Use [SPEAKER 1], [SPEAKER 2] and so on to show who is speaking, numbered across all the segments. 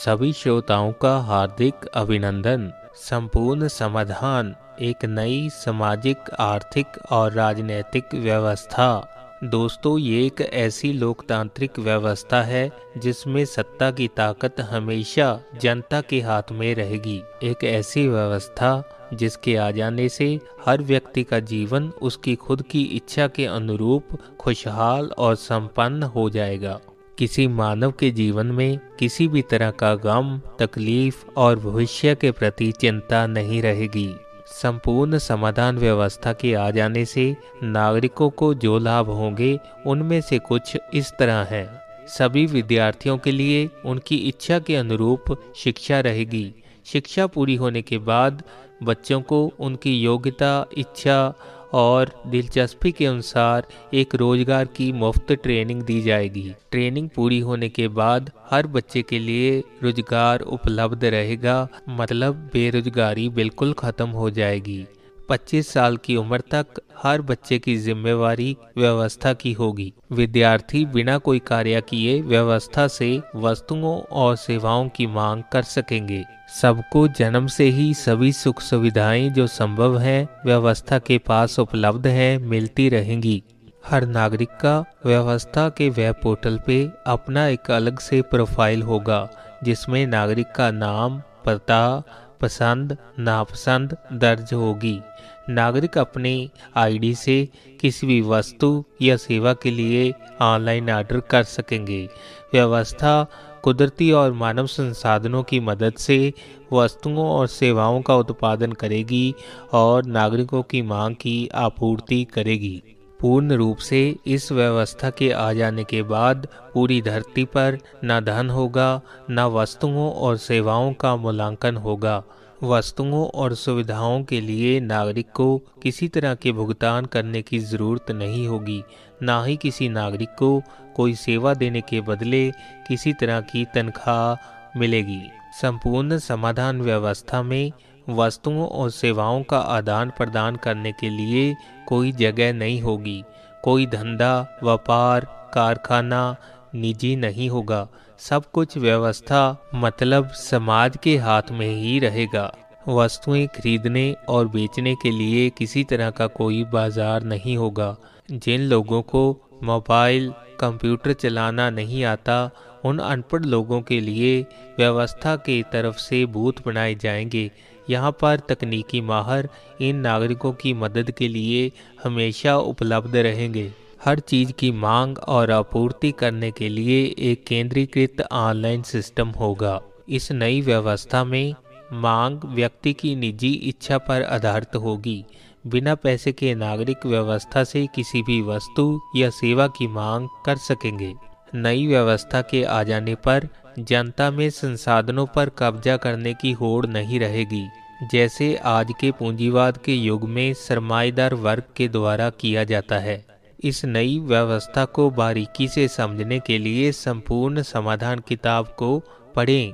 [SPEAKER 1] सभी श्रोताओं का हार्दिक अभिनंदन। संपूर्ण समाधान एक नई सामाजिक, आर्थिक और राजनीतिक व्यवस्था। दोस्तों, ये एक ऐसी लोकतांत्रिक व्यवस्था है जिसमें सत्ता की ताकत हमेशा जनता के हाथ में रहेगी। एक ऐसी व्यवस्था जिसके आ जाने से हर व्यक्ति का जीवन उसकी खुद की इच्छा के अनुरूप खुशहाल और संपन्न हो जाएगा। किसी मानव के जीवन में किसी भी तरह का गम, तकलीफ और भविष्य के प्रति चिंता नहीं रहेगी। संपूर्ण समाधान व्यवस्था के आ जाने से नागरिकों को जो लाभ होंगे उनमें से कुछ इस तरह हैं। सभी विद्यार्थियों के लिए उनकी इच्छा के अनुरूप शिक्षा रहेगी। शिक्षा पूरी होने के बाद बच्चों को उनकी योग्यता, इच्छा और दिलचस्पी के अनुसार एक रोजगार की मुफ्त ट्रेनिंग दी जाएगी। ट्रेनिंग पूरी होने के बाद हर बच्चे के लिए रोजगार उपलब्ध रहेगा, मतलब बेरोजगारी बिल्कुल खत्म हो जाएगी। 25 साल की उम्र तक हर बच्चे की जिम्मेवारी व्यवस्था की होगी। विद्यार्थी बिना कोई कार्य किए व्यवस्था से वस्तुओं और सेवाओं की मांग कर सकेंगे। सबको जन्म से ही सभी सुख सुविधाएं जो संभव हैं व्यवस्था के पास उपलब्ध हैं, मिलती रहेंगी। हर नागरिक का व्यवस्था के वेब पोर्टल पे अपना एक अलग से प्रोफाइल होगा, जिसमें नागरिक का नाम, पता, पसंद, नापसंद दर्ज होगी। नागरिक अपने आईडी से किसी भी वस्तु या सेवा के लिए ऑनलाइन ऑर्डर कर सकेंगे। व्यवस्था कुदरती और मानव संसाधनों की मदद से वस्तुओं और सेवाओं का उत्पादन करेगी और नागरिकों की मांग की आपूर्ति करेगी। पूर्ण रूप से इस व्यवस्था के आ जाने के बाद पूरी धरती पर न धन होगा, न वस्तुओं और सेवाओं का मूल्यांकन होगा। वस्तुओं और सुविधाओं के लिए नागरिक को किसी तरह के भुगतान करने की जरूरत नहीं होगी। ना ही किसी नागरिक को कोई सेवा देने के बदले किसी तरह की तनख्वाह मिलेगी। संपूर्ण समाधान व्यवस्था में वस्तुओं और सेवाओं का आदान प्रदान करने के लिए कोई जगह नहीं होगी। कोई धंधा, व्यापार, कारखाना निजी नहीं होगा। सब कुछ व्यवस्था मतलब समाज के हाथ में ही रहेगा। वस्तुएं खरीदने और बेचने के लिए किसी तरह का कोई बाजार नहीं होगा। जिन लोगों को मोबाइल, कंप्यूटर चलाना नहीं आता, उन अनपढ़ लोगों के लिए व्यवस्था की तरफ से बूथ बनाए जाएंगे। यहाँ पर तकनीकी माहिर इन नागरिकों की मदद के लिए हमेशा उपलब्ध रहेंगे। हर चीज़ की मांग और आपूर्ति करने के लिए एक केंद्रीकृत ऑनलाइन सिस्टम होगा। इस नई व्यवस्था में मांग व्यक्ति की निजी इच्छा पर आधारित होगी। बिना पैसे के नागरिक व्यवस्था से किसी भी वस्तु या सेवा की मांग कर सकेंगे। नई व्यवस्था के आ जाने पर जनता में संसाधनों पर कब्जा करने की होड़ नहीं रहेगी, जैसे आज के पूंजीवाद के युग में सरमाएदार वर्ग के द्वारा किया जाता है। इस नई व्यवस्था को बारीकी से समझने के लिए संपूर्ण समाधान किताब को पढ़ें।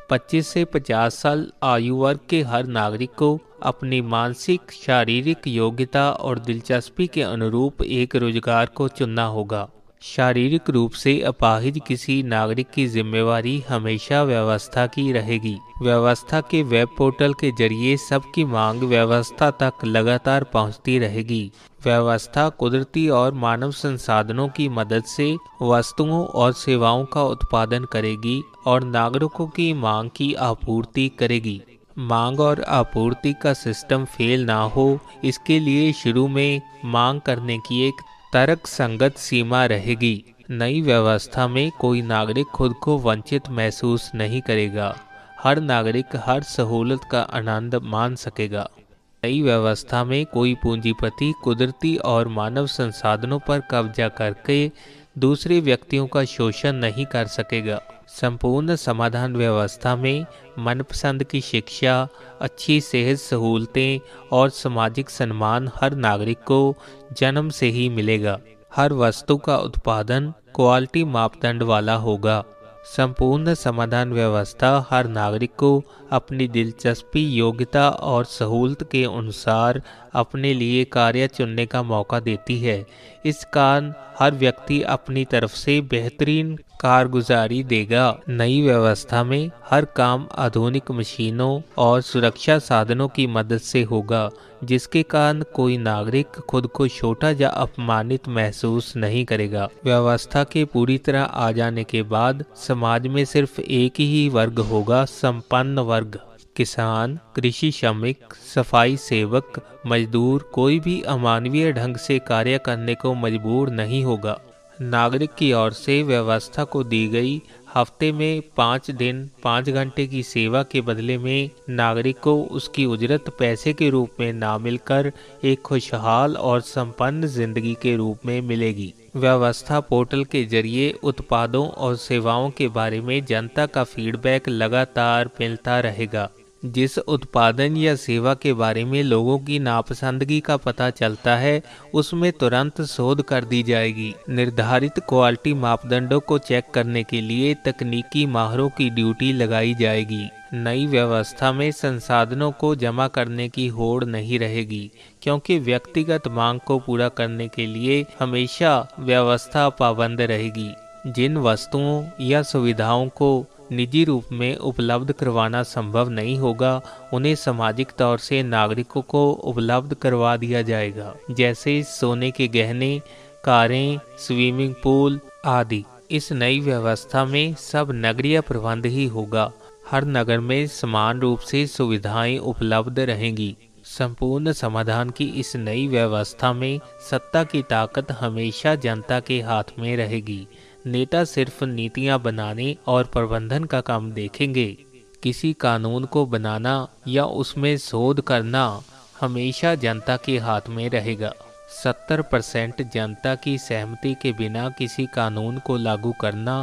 [SPEAKER 1] 25 से 50 साल आयु वर्ग के हर नागरिक को अपनी मानसिक, शारीरिक योग्यता और दिलचस्पी के अनुरूप एक रोजगार को चुनना होगा। शारीरिक रूप से अपाहिज किसी नागरिक की जिम्मेवारी हमेशा व्यवस्था की रहेगी। व्यवस्था के वेब पोर्टल के जरिए सबकी मांग व्यवस्था तक लगातार पहुंचती रहेगी। व्यवस्था कुदरती और मानव संसाधनों की मदद से वस्तुओं और सेवाओं का उत्पादन करेगी और नागरिकों की मांग की आपूर्ति करेगी। मांग और आपूर्ति का सिस्टम फेल ना हो, इसके लिए शुरू में मांग करने की एक तर्क संगत सीमा रहेगी। नई व्यवस्था में कोई नागरिक खुद को वंचित महसूस नहीं करेगा। हर नागरिक हर सहूलत का आनंद मान सकेगा। नई व्यवस्था में कोई पूंजीपति कुदरती और मानव संसाधनों पर कब्जा करके दूसरे व्यक्तियों का शोषण नहीं कर सकेगा। संपूर्ण समाधान व्यवस्था में मनपसंद की शिक्षा, अच्छी सेहत सहूलतें और सामाजिक सम्मान हर नागरिक को जन्म से ही मिलेगा। हर वस्तु का उत्पादन क्वालिटी मापदंड वाला होगा। संपूर्ण समाधान व्यवस्था हर नागरिक को अपनी दिलचस्पी, योग्यता और सहूलत के अनुसार अपने लिए कार्य चुनने का मौका देती है। इस कारण हर व्यक्ति अपनी तरफ से बेहतरीन कारगुजारी देगा। नई व्यवस्था में हर काम आधुनिक मशीनों और सुरक्षा साधनों की मदद से होगा, जिसके कारण कोई नागरिक खुद को छोटा या अपमानित महसूस नहीं करेगा। व्यवस्था के पूरी तरह आ जाने के बाद समाज में सिर्फ एक ही वर्ग होगा, संपन्न वर्ग। किसान, कृषि श्रमिक, सफाई सेवक, मजदूर, कोई भी अमानवीय ढंग से कार्य करने को मजबूर नहीं होगा। नागरिक की ओर से व्यवस्था को दी गई हफ्ते में 5 दिन 5 घंटे की सेवा के बदले में नागरिक को उसकी उजरत पैसे के रूप में ना मिलकर एक खुशहाल और संपन्न जिंदगी के रूप में मिलेगी। व्यवस्था पोर्टल के जरिए उत्पादों और सेवाओं के बारे में जनता का फीडबैक लगातार मिलता रहेगा। जिस उत्पादन या सेवा के बारे में लोगों की नापसंदगी का पता चलता है, उसमें तुरंत शोध कर दी जाएगी। निर्धारित क्वालिटी मापदंडों को चेक करने के लिए तकनीकी माहिरों की ड्यूटी लगाई जाएगी। नई व्यवस्था में संसाधनों को जमा करने की होड़ नहीं रहेगी, क्योंकि व्यक्तिगत मांग को पूरा करने के लिए हमेशा व्यवस्था पाबंद रहेगी। जिन वस्तुओं या सुविधाओं को निजी रूप में उपलब्ध करवाना संभव नहीं होगा, उन्हें सामाजिक तौर से नागरिकों को उपलब्ध करवा दिया जाएगा, जैसे सोने के गहने, कारें, स्विमिंग पूल आदि। इस नई व्यवस्था में सब नगरीय प्रबंध ही होगा। हर नगर में समान रूप से सुविधाएं उपलब्ध रहेंगी। संपूर्ण समाधान की इस नई व्यवस्था में सत्ता की ताकत हमेशा जनता के हाथ में रहेगी। नेता सिर्फ नीतियां बनाने और प्रबंधन का काम देखेंगे। किसी कानून को बनाना या उसमें शोध करना हमेशा जनता के हाथ में रहेगा। 70% जनता की सहमति के बिना किसी कानून को लागू करना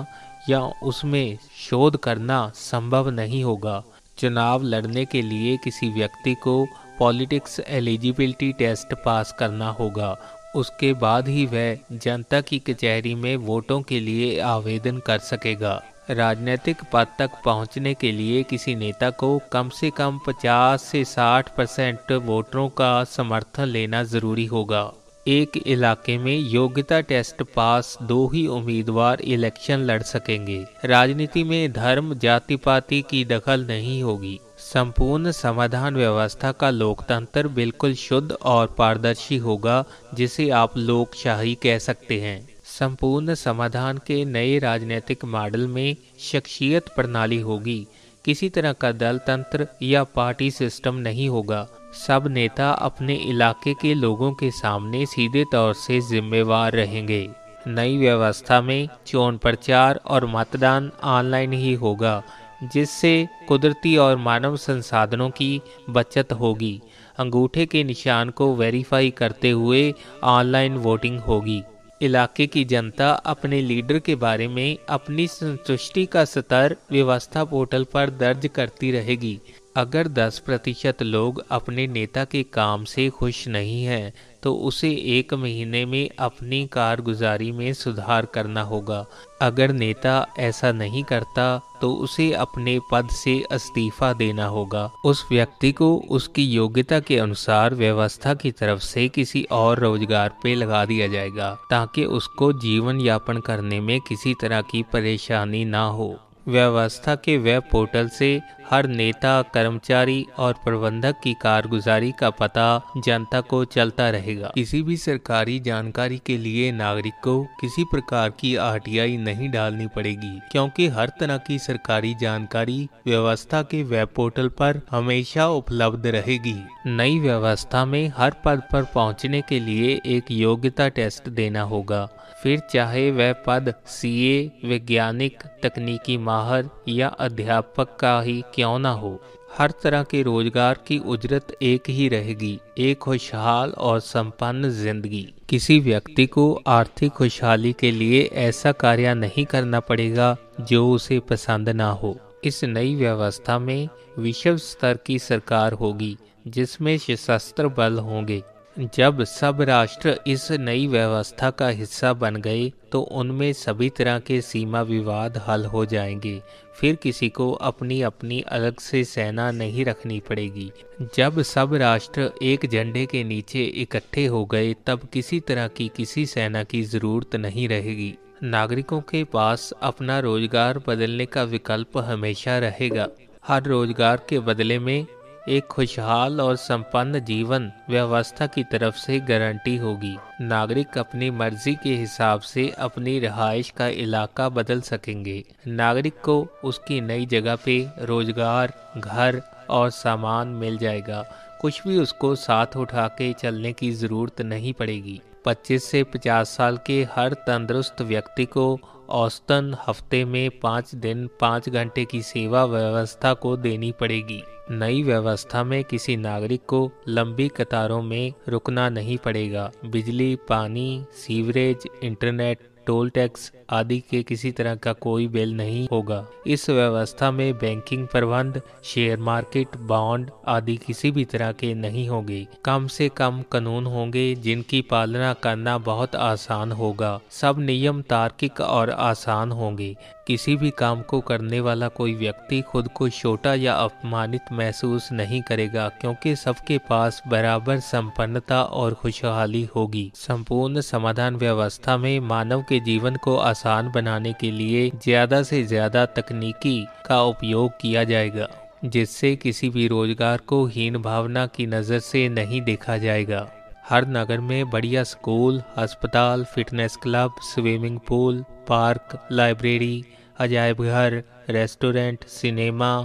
[SPEAKER 1] या उसमें शोध करना संभव नहीं होगा। चुनाव लड़ने के लिए किसी व्यक्ति को पॉलिटिक्स एलिजिबिलिटी टेस्ट पास करना होगा। उसके बाद ही वह जनता की कचहरी में वोटों के लिए आवेदन कर सकेगा। राजनीतिक पद तक पहुंचने के लिए किसी नेता को कम से कम 50 से 60% वोटरों का समर्थन लेना जरूरी होगा। एक इलाके में योग्यता टेस्ट पास 2 ही उम्मीदवार इलेक्शन लड़ सकेंगे। राजनीति में धर्म, जाति पाति की दखल नहीं होगी। संपूर्ण समाधान व्यवस्था का लोकतंत्र बिल्कुल शुद्ध और पारदर्शी होगा, जिसे आप लोकशाही कह सकते हैं। संपूर्ण समाधान के नए राजनीतिक मॉडल में शख्सियत प्रणाली होगी। किसी तरह का दल तंत्र या पार्टी सिस्टम नहीं होगा। सब नेता अपने इलाके के लोगों के सामने सीधे तौर से जिम्मेवार रहेंगे। नई व्यवस्था में चुनाव प्रचार और मतदान ऑनलाइन ही होगा, जिससे कुदरती और मानव संसाधनों की बचत होगी। अंगूठे के निशान को वेरीफाई करते हुए ऑनलाइन वोटिंग होगी। इलाके की जनता अपने लीडर के बारे में अपनी संतुष्टि का स्तर व्यवस्था पोर्टल पर दर्ज करती रहेगी। अगर 10% लोग अपने नेता के काम से खुश नहीं हैं, तो उसे 1 महीने में अपनी कारगुजारी में सुधार करना होगा। अगर नेता ऐसा नहीं करता तो उसे अपने पद से इस्तीफा देना होगा। उस व्यक्ति को उसकी योग्यता के अनुसार व्यवस्था की तरफ से किसी और रोजगार पे लगा दिया जाएगा, ताकि उसको जीवन यापन करने में किसी तरह की परेशानी ना हो। व्यवस्था के वेब पोर्टल से हर नेता, कर्मचारी और प्रबंधक की कारगुजारी का पता जनता को चलता रहेगा। किसी भी सरकारी जानकारी के लिए नागरिक को किसी प्रकार की RTI नहीं डालनी पड़ेगी, क्योंकि हर तरह की सरकारी जानकारी व्यवस्था के वेब पोर्टल पर हमेशा उपलब्ध रहेगी। नई व्यवस्था में हर पद पर पहुंचने के लिए एक योग्यता टेस्ट देना होगा, फिर चाहे वह पद CA, वैज्ञानिक, तकनीकी माहर या अध्यापक का ही क्यों ना हो। हर तरह के रोजगार की उजरत एक ही रहेगी, एक खुशहाल और संपन्न जिंदगी। किसी व्यक्ति को आर्थिक खुशहाली के लिए ऐसा कार्य नहीं करना पड़ेगा जो उसे पसंद ना हो। इस नई व्यवस्था में विश्व स्तर की सरकार होगी, जिसमें सशस्त्र बल होंगे। जब सब राष्ट्र इस नई व्यवस्था का हिस्सा बन गए, तो उनमें सभी तरह के सीमा विवाद हल हो जाएंगे। फिर किसी को अपनी अपनी अलग से सेना नहीं रखनी पड़ेगी। जब सब राष्ट्र एक झंडे के नीचे इकट्ठे हो गए, तब किसी तरह की किसी सेना की जरूरत नहीं रहेगी। नागरिकों के पास अपना रोजगार बदलने का विकल्प हमेशा रहेगा। हर रोजगार के बदले में एक खुशहाल और संपन्न जीवन व्यवस्था की तरफ से गारंटी होगी। नागरिक अपनी मर्जी के हिसाब से अपनी रिहाइश का इलाका बदल सकेंगे। नागरिक को उसकी नई जगह पे रोजगार, घर और सामान मिल जाएगा। कुछ भी उसको साथ उठा के चलने की ज़रूरत नहीं पड़ेगी। 25 से 50 साल के हर तंदुरुस्त व्यक्ति को औसतन हफ्ते में 5 दिन 5 घंटे की सेवा व्यवस्था को देनी पड़ेगी। नई व्यवस्था में किसी नागरिक को लंबी कतारों में रुकना नहीं पड़ेगा। बिजली, पानी, सीवरेज, इंटरनेट, टोल टैक्स आदि के किसी तरह का कोई बिल नहीं होगा। इस व्यवस्था में बैंकिंग प्रबंध, शेयर मार्केट, बॉन्ड आदि किसी भी तरह के नहीं होंगे। कम से कम कानून होंगे जिनकी पालना करना बहुत आसान होगा। सब नियम तार्किक और आसान होंगे। किसी भी काम को करने वाला कोई व्यक्ति खुद को छोटा या अपमानित महसूस नहीं करेगा, क्योंकि सबके पास बराबर संपन्नता और खुशहाली होगी। संपूर्ण समाधान व्यवस्था में मानव के जीवन को आसान बनाने के लिए ज्यादा से ज्यादा तकनीकी का उपयोग किया जाएगा, जिससे किसी भी रोजगार को हीन भावना की नज़र से नहीं देखा जाएगा। हर नगर में बढ़िया स्कूल, अस्पताल, fitness club, swimming pool, park, library, अजायब घर, रेस्टोरेंट, सिनेमा,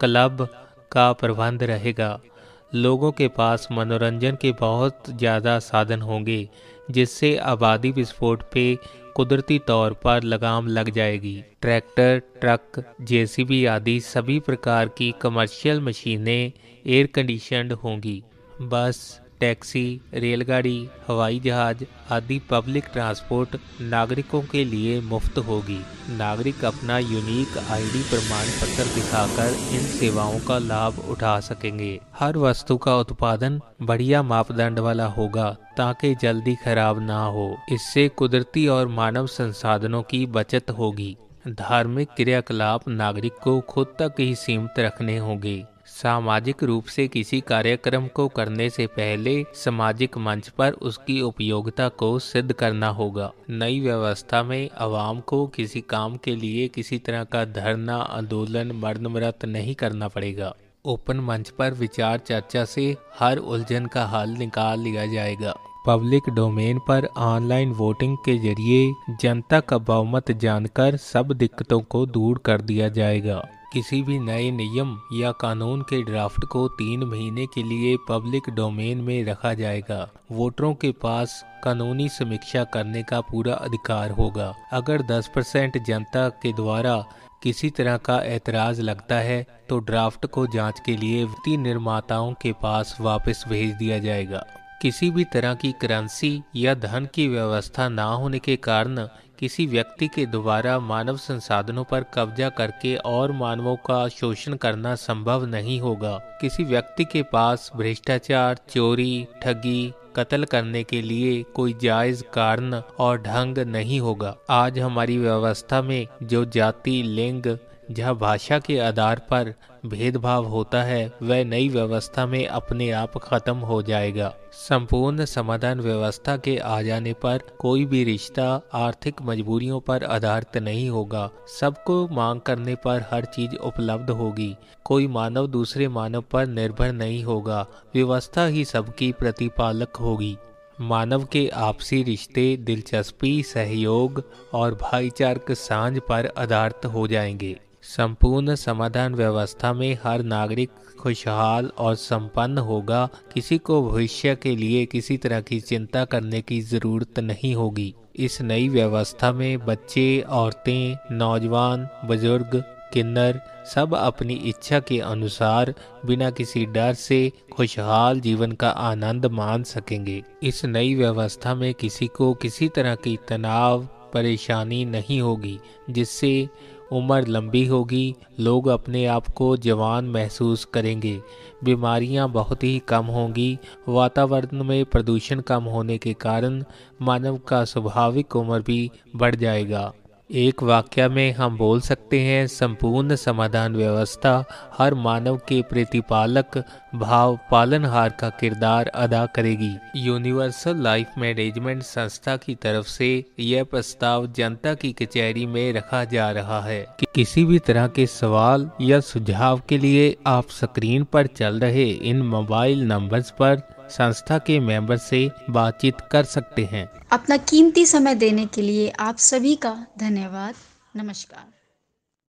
[SPEAKER 1] क्लब का प्रबंध रहेगा। लोगों के पास मनोरंजन के बहुत ज़्यादा साधन होंगे, जिससे आबादी विस्फोट पे कुदरती तौर पर लगाम लग जाएगी। ट्रैक्टर, ट्रक, जेसीबी आदि सभी प्रकार की कमर्शियल मशीनें एयर कंडीशनड होंगी। बस, टैक्सी, रेलगाड़ी, हवाई जहाज आदि पब्लिक ट्रांसपोर्ट नागरिकों के लिए मुफ्त होगी। नागरिक अपना यूनिक आईडी प्रमाण पत्र दिखाकर इन सेवाओं का लाभ उठा सकेंगे। हर वस्तु का उत्पादन बढ़िया मापदंड वाला होगा ताकि जल्दी खराब ना हो। इससे कुदरती और मानव संसाधनों की बचत होगी। धार्मिक क्रियाकलाप नागरिक को खुद तक ही सीमित रखने होंगे। सामाजिक रूप से किसी कार्यक्रम को करने से पहले सामाजिक मंच पर उसकी उपयोगिता को सिद्ध करना होगा। नई व्यवस्था में आवाम को किसी काम के लिए किसी तरह का धरना, आंदोलन, मरण व्रत नहीं करना पड़ेगा। ओपन मंच पर विचार चर्चा से हर उलझन का हल निकाल लिया जाएगा। पब्लिक डोमेन पर ऑनलाइन वोटिंग के जरिए जनता का बहुमत जानकर सब दिक्कतों को दूर कर दिया जाएगा। किसी भी नए नियम या कानून के ड्राफ्ट को 3 महीने के लिए पब्लिक डोमेन में रखा जाएगा। वोटरों के पास कानूनी समीक्षा करने का पूरा अधिकार होगा। अगर 10% जनता के द्वारा किसी तरह का ऐतराज लगता है तो ड्राफ्ट को जांच के लिए वित्तीय निर्माताओं के पास वापस भेज दिया जाएगा। किसी भी तरह की करेंसी या धन की व्यवस्था ना होने के कारण किसी व्यक्ति के द्वारा मानव संसाधनों पर कब्जा करके और मानवों का शोषण करना संभव नहीं होगा। किसी व्यक्ति के पास भ्रष्टाचार, चोरी, ठगी, कत्ल करने के लिए कोई जायज कारण और ढंग नहीं होगा। आज हमारी व्यवस्था में जो जाति, लिंग, जहाँ भाषा के आधार पर भेदभाव होता है वह नई व्यवस्था में अपने आप खत्म हो जाएगा। संपूर्ण समाधान व्यवस्था के आ जाने पर कोई भी रिश्ता आर्थिक मजबूरियों पर आधारित नहीं होगा। सबको मांग करने पर हर चीज उपलब्ध होगी। कोई मानव दूसरे मानव पर निर्भर नहीं होगा। व्यवस्था ही सबकी प्रतिपालक होगी। मानव के आपसी रिश्ते दिलचस्पी, सहयोग और भाईचारक सांझ पर आधारित हो जाएंगे। संपूर्ण समाधान व्यवस्था में हर नागरिक खुशहाल और संपन्न होगा। किसी को भविष्य के लिए किसी तरह की चिंता करने की जरूरत नहीं होगी। इस नई व्यवस्था में बच्चे, औरतें, नौजवान, बुजुर्ग, किन्नर सब अपनी इच्छा के अनुसार बिना किसी डर से खुशहाल जीवन का आनंद मान सकेंगे। इस नई व्यवस्था में किसी को किसी तरह की तनाव, परेशानी नहीं होगी, जिससे उम्र लंबी होगी। लोग अपने आप को जवान महसूस करेंगे। बीमारियां बहुत ही कम होंगी। वातावरण में प्रदूषण कम होने के कारण मानव का स्वाभाविक उम्र भी बढ़ जाएगा। एक वाक्य में हम बोल सकते हैं, संपूर्ण समाधान व्यवस्था हर मानव के प्रतिपालक भाव पालनहार का किरदार अदा करेगी। यूनिवर्सल लाइफ मैनेजमेंट संस्था की तरफ से यह प्रस्ताव जनता की कचहरी में रखा जा रहा है कि किसी भी तरह के सवाल या सुझाव के लिए आप स्क्रीन पर चल रहे इन मोबाइल नंबर्स पर संस्था के मेंबर से बातचीत कर सकते हैं।
[SPEAKER 2] अपना कीमती समय देने के लिए आप सभी का धन्यवाद। नमस्कार।